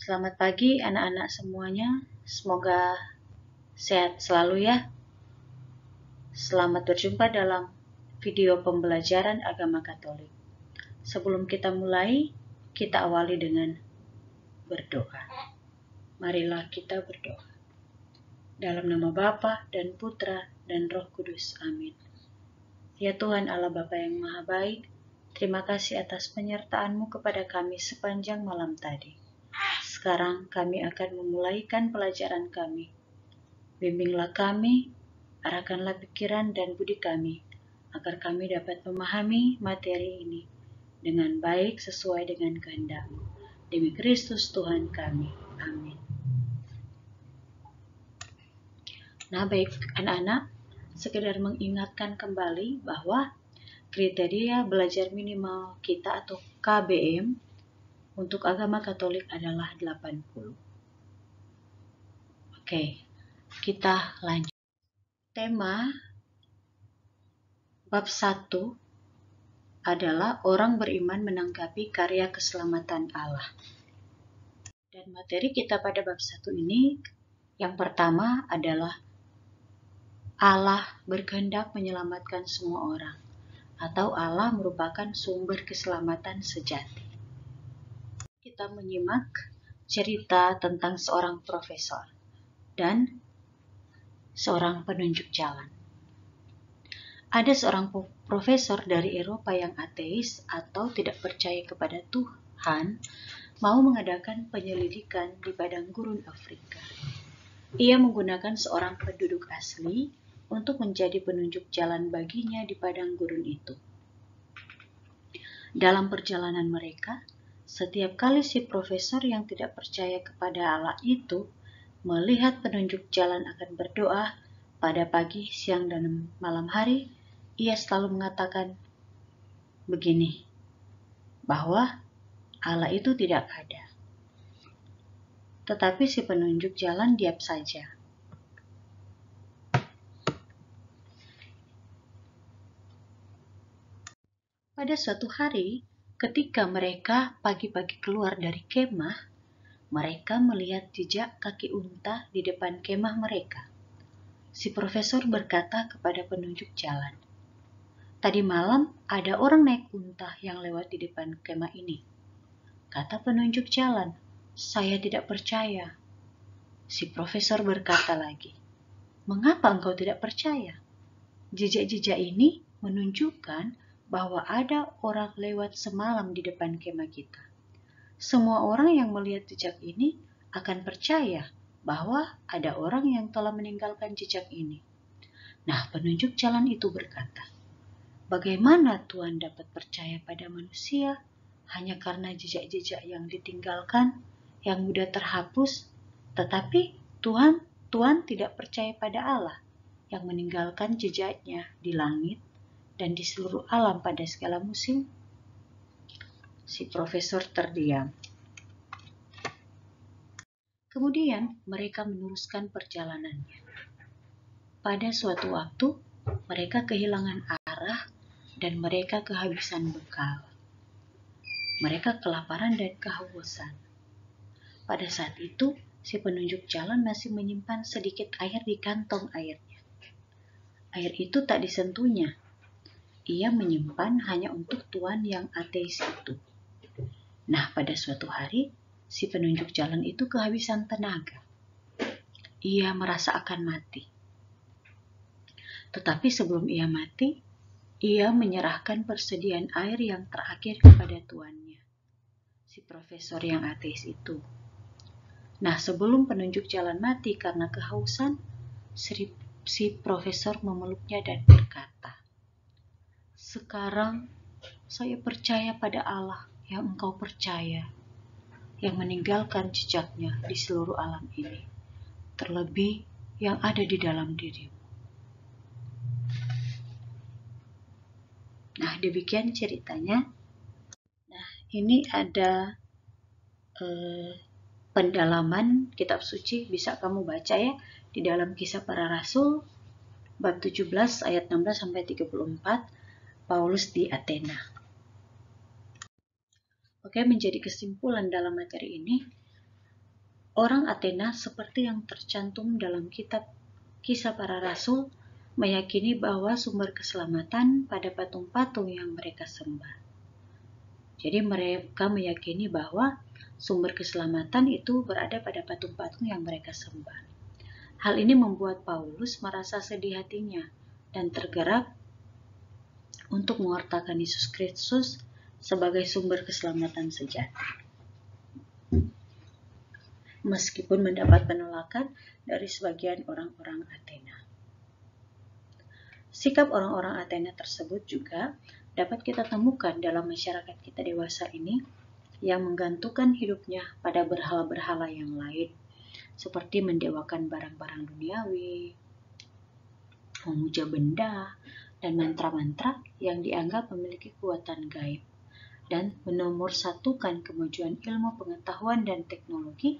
Selamat pagi anak-anak semuanya, semoga sehat selalu ya. Selamat berjumpa dalam video pembelajaran agama Katolik. Sebelum kita mulai, kita awali dengan berdoa. Marilah kita berdoa. Dalam nama Bapa dan Putra dan Roh Kudus, amin. Ya Tuhan Allah Bapa yang Maha Baik, terima kasih atas penyertaan-Mu kepada kami sepanjang malam tadi. Sekarang kami akan memulaikan pelajaran kami. Bimbinglah kami, arahkanlah pikiran dan budi kami, agar kami dapat memahami materi ini dengan baik sesuai dengan kehendak-Mu. Demi Kristus Tuhan kami. Amin. Nah, baik anak-anak, sekedar mengingatkan kembali bahwa kriteria belajar minimal kita atau KBM untuk agama Katolik adalah 80. Oke, kita lanjut. Tema bab 1 adalah orang beriman menanggapi karya keselamatan Allah. Dan materi kita pada bab 1 ini yang pertama adalah Allah berkehendak menyelamatkan semua orang, atau Allah merupakan sumber keselamatan sejati. Kita menyimak cerita tentang seorang profesor dan seorang penunjuk jalan. Ada seorang profesor dari Eropa yang ateis atau tidak percaya kepada Tuhan mau mengadakan penyelidikan di padang gurun Afrika. Ia menggunakan seorang penduduk asli untuk menjadi penunjuk jalan baginya di padang gurun itu. Dalam perjalanan mereka, setiap kali si profesor yang tidak percaya kepada Allah itu melihat penunjuk jalan akan berdoa pada pagi, siang, dan malam hari, ia selalu mengatakan begini, bahwa Allah itu tidak ada. Tetapi si penunjuk jalan diam saja. Pada suatu hari, ketika mereka pagi-pagi keluar dari kemah, mereka melihat jejak kaki unta di depan kemah mereka. Si profesor berkata kepada penunjuk jalan, "Tadi malam ada orang naik unta yang lewat di depan kemah ini." Kata penunjuk jalan, "Saya tidak percaya." Si profesor berkata lagi, "Mengapa engkau tidak percaya? Jejak-jejak ini menunjukkan bahwa ada orang lewat semalam di depan kemah kita. Semua orang yang melihat jejak ini akan percaya bahwa ada orang yang telah meninggalkan jejak ini." Nah, penunjuk jalan itu berkata, "Bagaimana Tuhan dapat percaya pada manusia hanya karena jejak-jejak yang ditinggalkan, yang mudah terhapus, tetapi Tuhan tidak percaya pada Allah yang meninggalkan jejaknya di langit dan di seluruh alam pada segala musim?" Si profesor terdiam. Kemudian mereka meneruskan perjalanannya. Pada suatu waktu, mereka kehilangan arah dan mereka kehabisan bekal. Mereka kelaparan dan kehausan. Pada saat itu, si penunjuk jalan masih menyimpan sedikit air di kantong airnya. Air itu tak disentuhnya. Ia menyimpan hanya untuk tuan yang ateis itu. Nah, pada suatu hari, si penunjuk jalan itu kehabisan tenaga. Ia merasa akan mati. Tetapi sebelum ia mati, ia menyerahkan persediaan air yang terakhir kepada tuannya, si profesor yang ateis itu. Nah, sebelum penunjuk jalan mati karena kehausan, si profesor memeluknya dan berkata, "Sekarang saya percaya pada Allah yang engkau percaya, yang meninggalkan jejaknya di seluruh alam ini, terlebih yang ada di dalam dirimu." Nah, demikian ceritanya. Nah, ini ada pendalaman kitab suci, bisa kamu baca ya di dalam Kisah Para Rasul bab 17 ayat 16 sampai 34, Paulus di Athena. Oke, menjadi kesimpulan dalam materi ini, Orang Athena seperti yang tercantum dalam kitab Kisah Para Rasul meyakini bahwa sumber keselamatan pada patung-patung yang mereka sembah. Jadi mereka meyakini bahwa sumber keselamatan itu berada pada patung-patung yang mereka sembah. Hal ini membuat Paulus merasa sedih hatinya dan tergerak untuk mengortakan Yesus Kristus sebagai sumber keselamatan sejati. Meskipun mendapat penolakan dari sebagian orang-orang Athena. Sikap orang-orang Athena tersebut juga dapat kita temukan dalam masyarakat kita dewasa ini yang menggantungkan hidupnya pada berhala-berhala yang lain, seperti mendewakan barang-barang duniawi, memuja benda, dan mantra-mantra yang dianggap memiliki kekuatan gaib, dan menomorsatukan kemajuan ilmu pengetahuan dan teknologi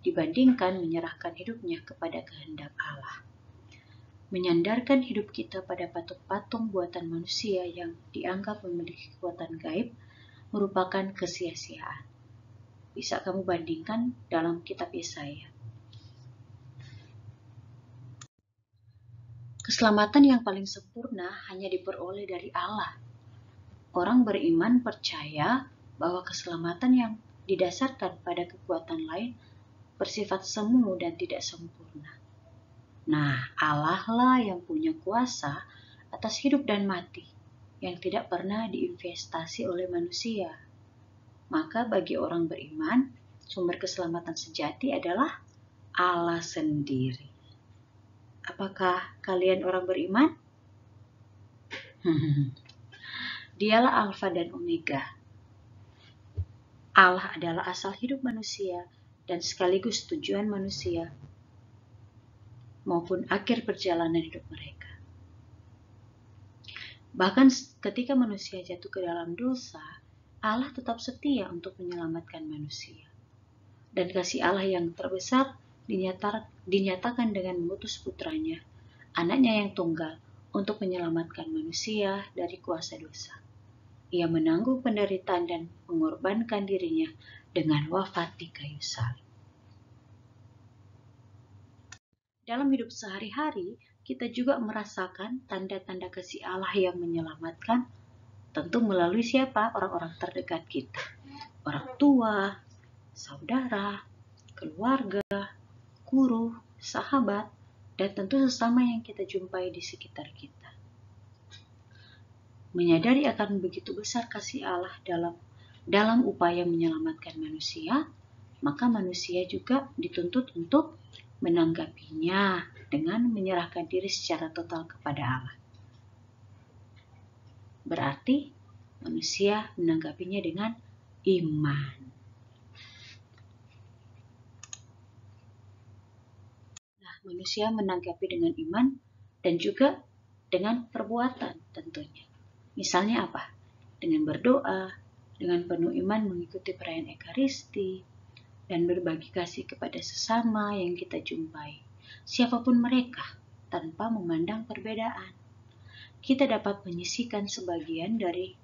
dibandingkan menyerahkan hidupnya kepada kehendak Allah. Menyandarkan hidup kita pada patung-patung buatan manusia yang dianggap memiliki kekuatan gaib merupakan kesia-siaan. Bisa kamu bandingkan dalam kitab Yesaya. Keselamatan yang paling sempurna hanya diperoleh dari Allah. Orang beriman percaya bahwa keselamatan yang didasarkan pada kekuatan lain bersifat semu dan tidak sempurna. Nah, Allah lah yang punya kuasa atas hidup dan mati, yang tidak pernah diinvestasi oleh manusia. Maka bagi orang beriman, sumber keselamatan sejati adalah Allah sendiri. Apakah kalian orang beriman? Dialah Alfa dan Omega. Allah adalah asal hidup manusia dan sekaligus tujuan manusia maupun akhir perjalanan hidup mereka. Bahkan ketika manusia jatuh ke dalam dosa, Allah tetap setia untuk menyelamatkan manusia. Dan kasih Allah yang terbesar dinyatakan dengan mengutus putranya, anaknya yang tunggal, untuk menyelamatkan manusia dari kuasa dosa. Ia menanggung penderitaan dan mengorbankan dirinya dengan wafat di kayu salib. Dalam hidup sehari-hari, kita juga merasakan tanda-tanda kasih Allah yang menyelamatkan, tentu melalui siapa? Orang-orang terdekat kita. Orang tua, saudara, keluarga, guru, sahabat, dan tentu sesama yang kita jumpai di sekitar kita. Menyadari akan begitu besar kasih Allah dalam upaya menyelamatkan manusia, maka manusia juga dituntut untuk menanggapinya dengan menyerahkan diri secara total kepada Allah. Berarti manusia menanggapinya dengan iman. Nah, manusia menanggapi dengan iman dan juga dengan perbuatan tentunya. Misalnya apa? Dengan berdoa, dengan penuh iman mengikuti perayaan Ekaristi, dan berbagi kasih kepada sesama yang kita jumpai, siapapun mereka, tanpa memandang perbedaan. Kita dapat menyisihkan sebagian dari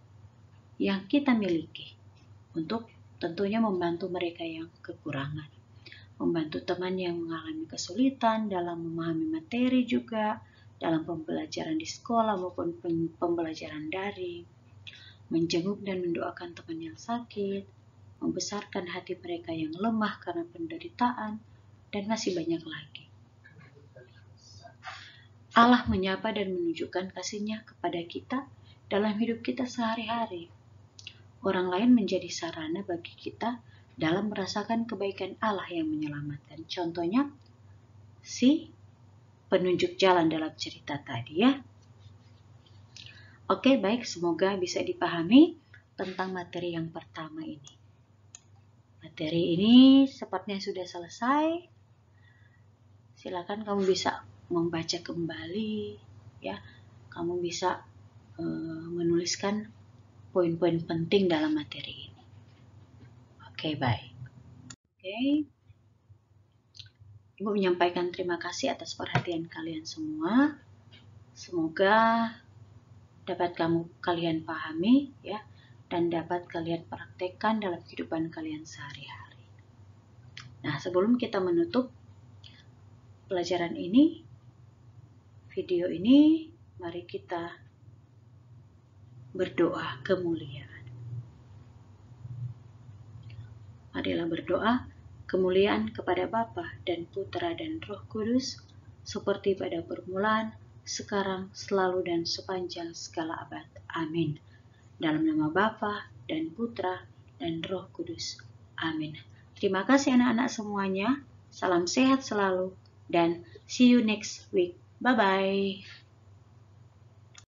yang kita miliki untuk tentunya membantu mereka yang kekurangan, membantu teman yang mengalami kesulitan dalam memahami materi juga, dalam pembelajaran di sekolah maupun pembelajaran daring, menjenguk dan mendoakan teman yang sakit, membesarkan hati mereka yang lemah karena penderitaan, dan masih banyak lagi. Allah menyapa dan menunjukkan kasih-Nya kepada kita dalam hidup kita sehari-hari. Orang lain menjadi sarana bagi kita dalam merasakan kebaikan Allah yang menyelamatkan. Contohnya, si penunjuk jalan dalam cerita tadi ya. Oke, baik, semoga bisa dipahami tentang materi yang pertama ini. Materi ini sepertinya sudah selesai. Silakan kamu bisa membaca kembali ya. Kamu bisa menuliskan poin-poin penting dalam materi ini. Oke, baik. Oke. Ibu menyampaikan terima kasih atas perhatian kalian semua. Semoga dapat kalian pahami ya, dan dapat kalian praktekkan dalam kehidupan kalian sehari-hari. Nah, sebelum kita menutup pelajaran ini, video ini, mari kita berdoa kemuliaan. Marilah berdoa kemuliaan kepada Bapa dan Putra dan Roh Kudus, seperti pada permulaan, sekarang, selalu, dan sepanjang segala abad. Amin. Dalam nama Bapa dan Putra dan Roh Kudus. Amin. Terima kasih anak-anak semuanya. Salam sehat selalu dan see you next week. Bye-bye.